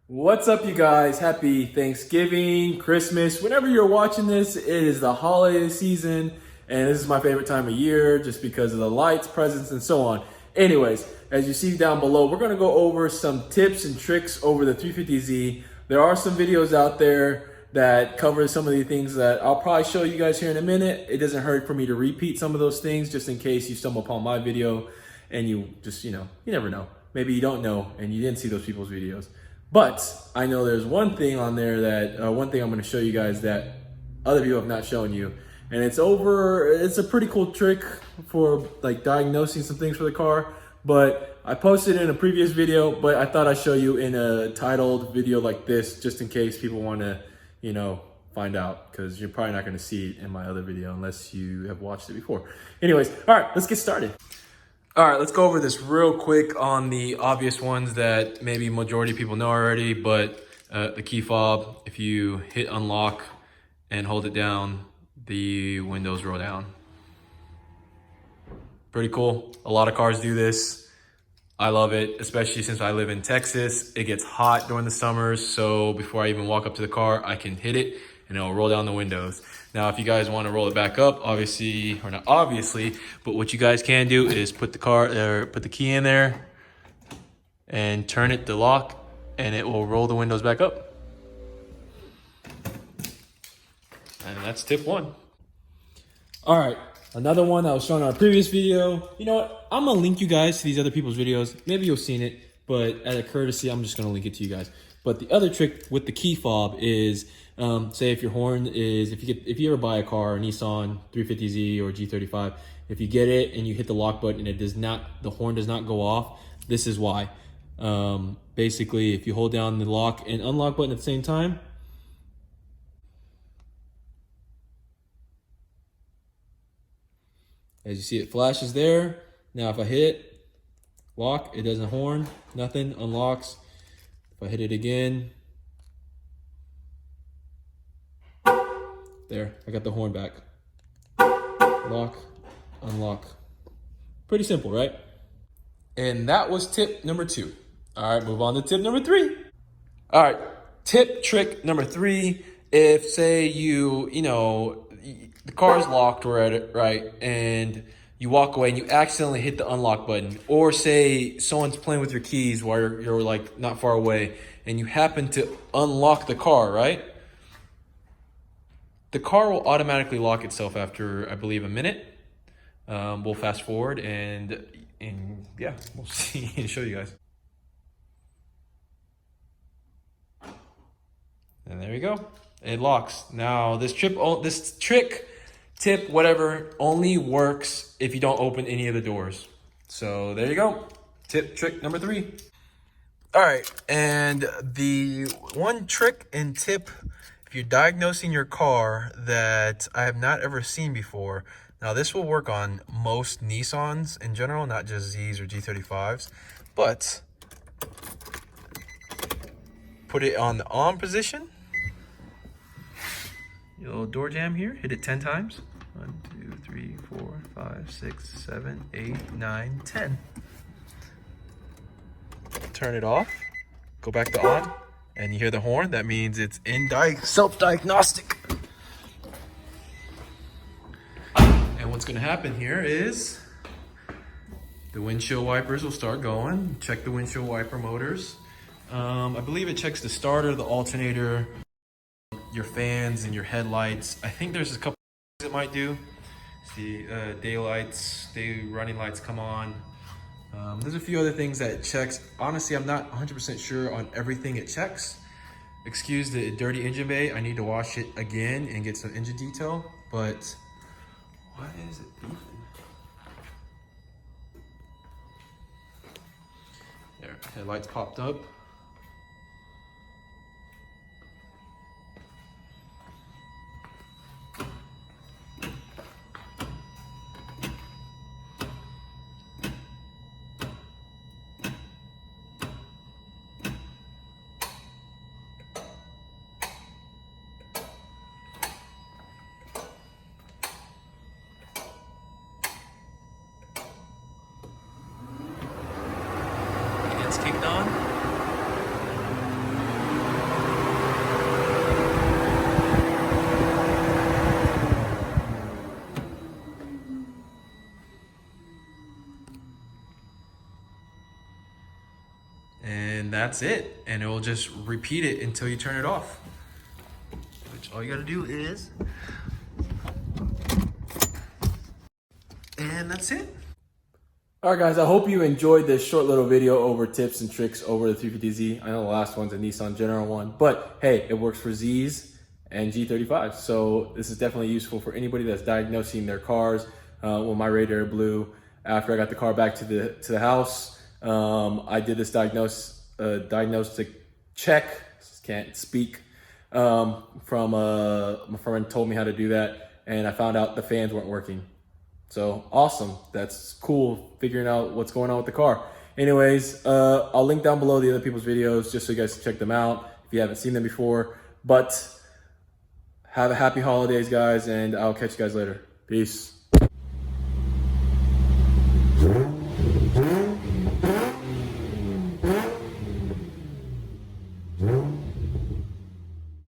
What's up, you guys? Happy Thanksgiving, Christmas. Whenever you're watching this, it is the holiday season, and this is my favorite time of year just because of the lights, presents, and so on. Anyways, as you see down below, we're gonna go over some tips and tricks over the 350Z. There are some videos out there that cover some of the things that I'll probably show you guys here in a minute. It doesn't hurt for me to repeat some of those things just in case you stumble upon my video and you just, you never know. Maybe you don't know and you didn't see those people's videos. But I know there's one thing on there that, one thing I'm gonna show you guys that other people have not shown you. And it's a pretty cool trick for like diagnosing some things for the car. But I posted it in a previous video, but I thought I'd show you in a titled video like this, just in case people wanna, find out, because you're probably not gonna see it in my other video unless you have watched it before. Anyways, all right, let's get started. All right, let's go over this real quick on the obvious ones that maybe majority of people know already, but the key fob, if you hit unlock and hold it down, the windows roll down. Pretty cool. A lot of cars do this. I love it, especially since I live in Texas. It gets hot during the summers, so before I even walk up to the car, I can hit it and it'll roll down the windows. Now, if you guys want to roll it back up, obviously, or not obviously, but what you guys can do is put the key in there and turn it to lock, and it will roll the windows back up. And that's tip one. All right, another one that was shown on a previous video. You know what? I'm gonna link you guys to these other people's videos. Maybe you've seen it, but as a courtesy, I'm just gonna link it to you guys. But the other trick with the key fob is, say if your horn is, if you ever buy a car, a Nissan 350Z or G35, if you get it and you hit the lock button and the horn does not go off, this is why. Basically, if you hold down the lock and unlock button at the same time, as you see, it flashes there. Now, if I hit lock, it doesn't horn, nothing, unlocks. If I hit it again, there, I got the horn back. Lock, unlock. Pretty simple, right? And that was tip number 2. All right, move on to tip number 3. All right, trick number 3. If say the car is locked right, and you walk away and you accidentally hit the unlock button, or say someone's playing with your keys while you're like not far away, and you happen to unlock the car, right? The car will automatically lock itself after, I believe, a minute. We'll fast forward and yeah, we'll see and show you guys. And there you go. It locks. Now this tip, whatever, only works if you don't open any of the doors. So there you go. Trick number 3. All right, and the one trick and tip, if you're diagnosing your car, that I have not ever seen before. Now this will work on most Nissans in general, not just Z's or G35s, but put it on the on position. Your little door jamb here, hit it 10 times. 1, 2, 3, 4, 5, 6, 7, 8, 9, 10. Turn it off, go back to on, and you hear the horn. That means it's in self-diagnostic. And what's gonna happen here is the windshield wipers will start going. Check the windshield wiper motors. I believe it checks the starter, the alternator, your fans, and your headlights. I think there's a couple things it might do. See, day running lights come on. There's a few other things that it checks. Honestly, I'm not 100% sure on everything it checks. Excuse the dirty engine bay. I need to wash it again and get some engine detail, but why is it beeping? There, headlights popped up. Kicked on. that's it. And it will just repeat it until you turn it off. Which all you gotta do is, and that's it. All right, guys, I hope you enjoyed this short little video over tips and tricks over the 350Z. I know the last one's a Nissan General one, but hey, it works for Zs and G35. So this is definitely useful for anybody that's diagnosing their cars. When my radiator blew after I got the car back to the house, I did this diagnostic check, can't speak, from my friend told me how to do that, and I found out the fans weren't working. So awesome, that's cool, figuring out what's going on with the car. Anyways, I'll link down below the other people's videos just so you guys can check them out if you haven't seen them before. But have a happy holidays, guys, and I'll catch you guys later. Peace.